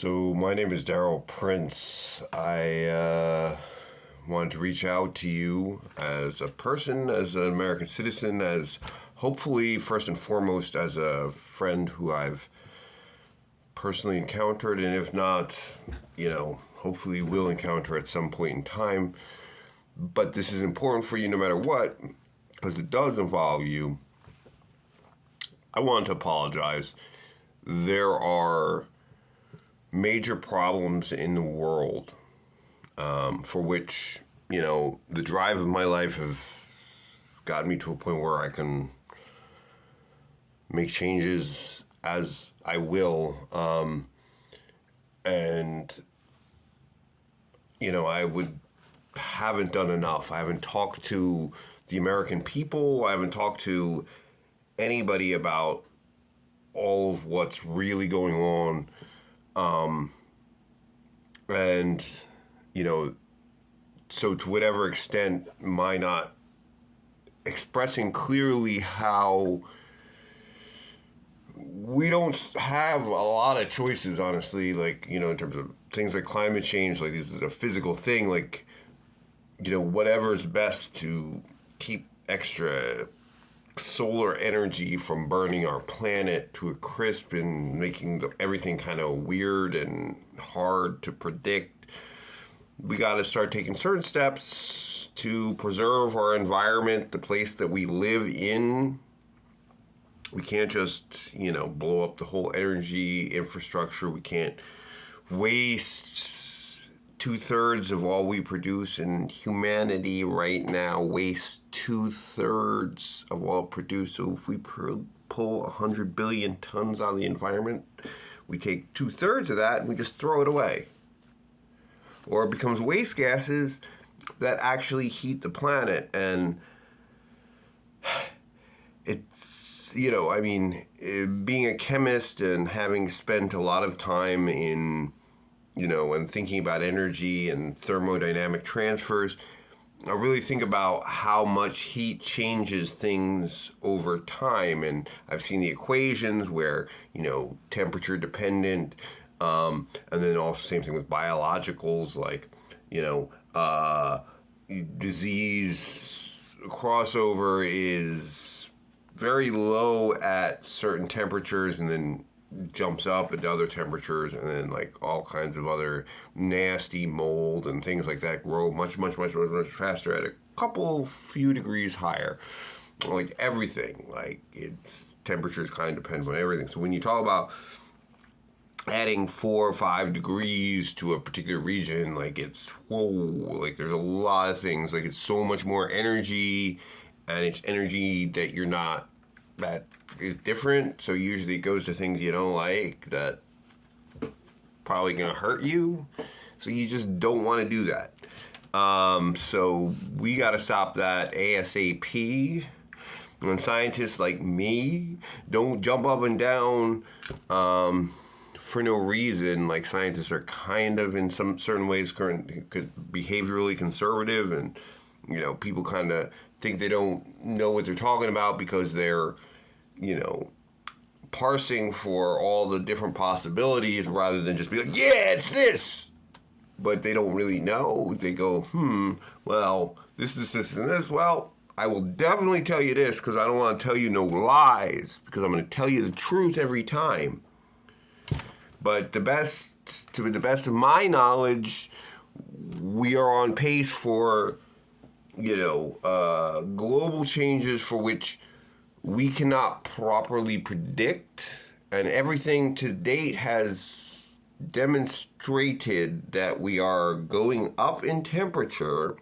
So my name is Daryl Prince. I wanted to reach out to you as a person, as an American citizen, as hopefully first and foremost as a friend who I've personally encountered, and if not, hopefully will encounter at some point in time. But this is important for you no matter what, because it does involve you. I want to apologize. There are major problems in the world for which, the drive of my life have gotten me to a point where I can make changes as I will. Haven't done enough. I haven't talked to the American people. I haven't talked to anybody about all of what's really going on. So to whatever extent my not expressing clearly how we don't have a lot of choices, honestly, in terms of things like climate change, like this is a physical thing, whatever's best to keep extra solar energy from burning our planet to a crisp and making everything kind of weird and hard to predict. We got to start taking certain steps to preserve our environment, the place that we live in. We can't just, blow up the whole energy infrastructure. We can't waste 2/3 of all we produce, and humanity right now wastes 2/3 of all produced. So if we pull 100 billion tons out of the environment, we take 2/3 of that and we just throw it away. Or it becomes waste gases that actually heat the planet. And it's, being a chemist and having spent a lot of time in, and thinking about energy and thermodynamic transfers, I really think about how much heat changes things over time. And I've seen the equations where, temperature dependent, and then also same thing with biologicals, like, disease crossover is very low at certain temperatures and then jumps up at other temperatures, and then all kinds of other nasty mold and things like that grow much faster at a few degrees higher. Like everything, it's temperatures kind of depend on everything. So when you talk about adding 4 or 5 degrees to a particular region, there's a lot of things, it's so much more energy, and it's energy that is different, so usually it goes to things you don't like that probably gonna hurt you, so you just don't want to do that. So we got to stop that ASAP. When scientists like me don't jump up and down for no reason, scientists are kind of in some certain ways behaviorally conservative, and people kind of think they don't know what they're talking about because they're parsing for all the different possibilities rather than just be like, yeah, it's this. But they don't really know. They go, well, this, and this. Well, I will definitely tell you this because I don't want to tell you no lies, because I'm going to tell you the truth every time. But to the best of my knowledge, we are on pace for, global changes for which we cannot properly predict, and everything to date has demonstrated that we are going up in temperature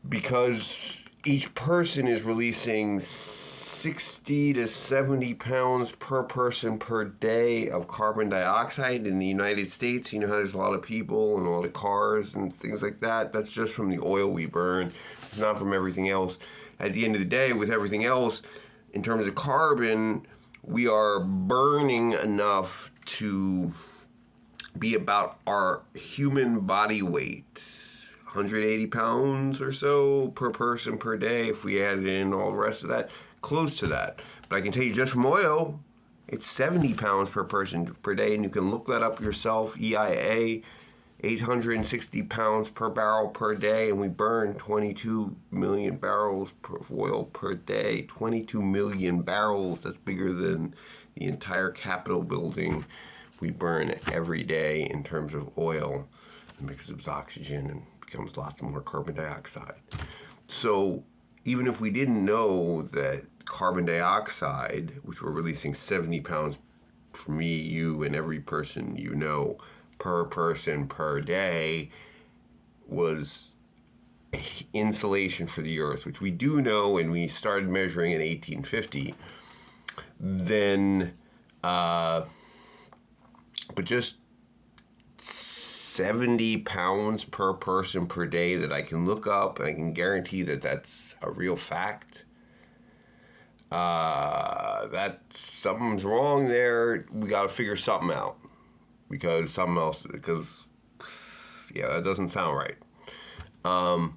because each person is releasing 60 to 70 pounds per person per day of carbon dioxide in the United States. You know how there's a lot of people and a lot of cars and things like that? That's just from the oil we burn. It's not from everything else. At the end of the day, with everything else, in terms of carbon, we are burning enough to be about our human body weight. 180 pounds or so per person per day. If we added in all the rest of that, close to that. But I can tell you just from oil, It's 70 pounds per person per day, and you can look that up yourself. EIA, 860 pounds per barrel per day, and we burn 22 million barrels of oil per day. 22 million barrels, that's bigger than the entire Capitol building we burn every day in terms of oil. It mixes with oxygen and becomes lots more carbon dioxide. So even if we didn't know that carbon dioxide, which we're releasing 70 pounds for me, you, and every person you know per person per day, was insulation for the earth, which we do know, and we started measuring in 1850, then, but just 70 pounds per person per day that I can look up, and I can guarantee that that's a real fact. That something's wrong there. We got to figure something out because that doesn't sound right. And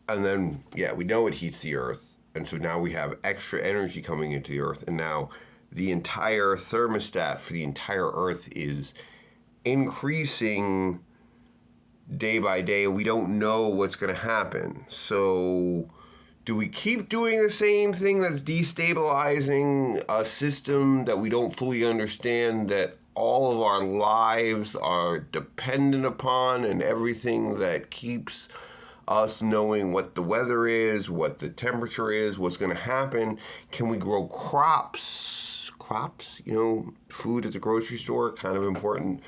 then, we know it heats the earth. And so now we have extra energy coming into the earth. And now the entire thermostat for the entire earth is increasing day by day. And we don't know what's going to happen. So do we keep doing the same thing that's destabilizing a system that we don't fully understand, that all of our lives are dependent upon, and everything that keeps us knowing what the weather is, what the temperature is, what's going to happen? Can we grow crops, food at the grocery store, kind of important.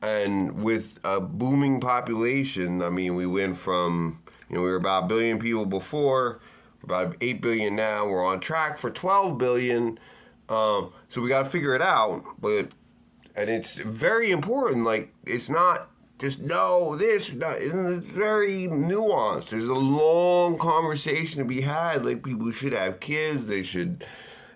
And with a booming population, I mean, we went from, we were about 1 billion people before, we're about 8 billion now, we're on track for 12 billion. So we got to figure it out, and it's very important. Like, it's not just it's very nuanced. There's a long conversation to be had. Like, people should have kids. They should,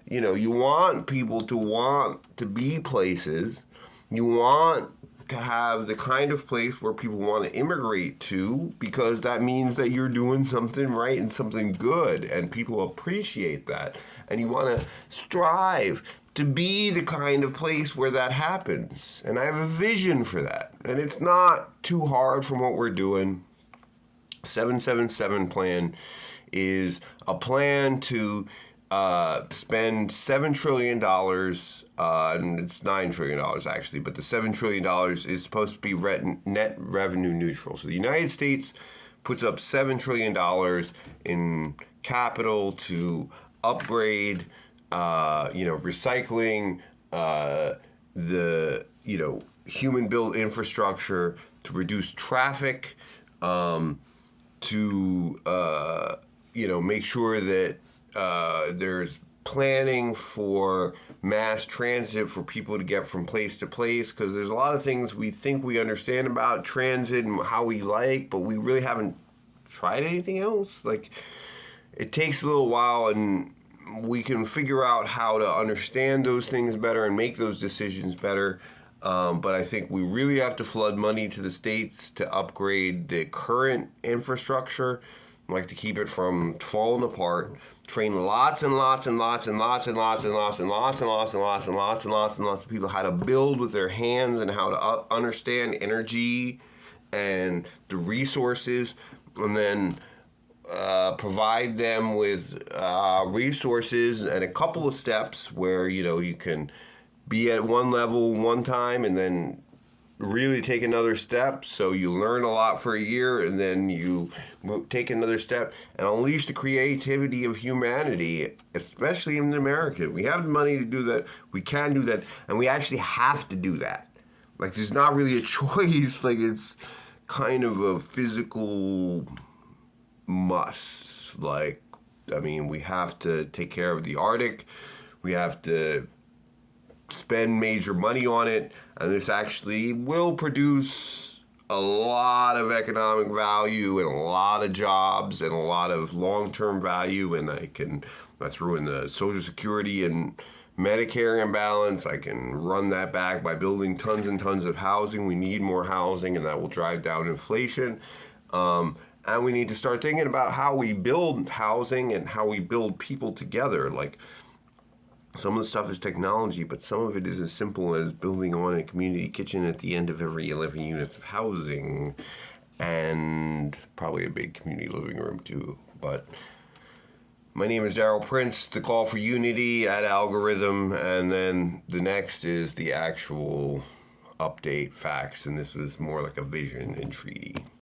you want people to want to be places. You want to have the kind of place where people want to immigrate to, because that means that you're doing something right and something good, and people appreciate that. And you want to strive to be the kind of place where that happens. And I have a vision for that. And it's not too hard from what we're doing. 777 plan is a plan to spend $7 trillion, and it's $9 trillion actually, but the $7 trillion is supposed to be net revenue neutral. So the United States puts up $7 trillion in capital to upgrade, recycling, the, human-built infrastructure, to reduce traffic, to, make sure that there's planning for mass transit for people to get from place to place, because there's a lot of things we think we understand about transit and how we like, but we really haven't tried anything else. Like, it takes a little while, and we can figure out how to understand those things better and make those decisions better. But I think we really have to flood money to the states to upgrade the current infrastructure, like to keep it from falling apart. Train lots and lots and lots and lots and lots and lots and lots and lots and lots and lots and lots and lots of people how to build with their hands and how to understand energy and the resources, and then provide them with resources and a couple of steps where you can be at one level one time and then really take another step, so you learn a lot for a year, and then you take another step and unleash the creativity of humanity, especially in America. We have the money to do that, we can do that, and we actually have to do that. Like, there's not really a choice. Like, it's kind of a physical must. Like, I mean, we have to take care of the Arctic, we have to spend major money on it, and this actually will produce a lot of economic value and a lot of jobs and a lot of long-term value. And I threw in the Social Security and Medicare imbalance. I can run that back by building tons and tons of housing. We need more housing, and that will drive down inflation. And we need to start thinking about how we build housing and how we build people together. Like, Some of the stuff is technology, but some of it is as simple as building on a community kitchen at the end of every 11 units of housing, and probably a big community living room too. But my name is Daryl Prince. The call for unity at Algorithm, and then the next is the actual update facts, and this was more like a vision and treaty.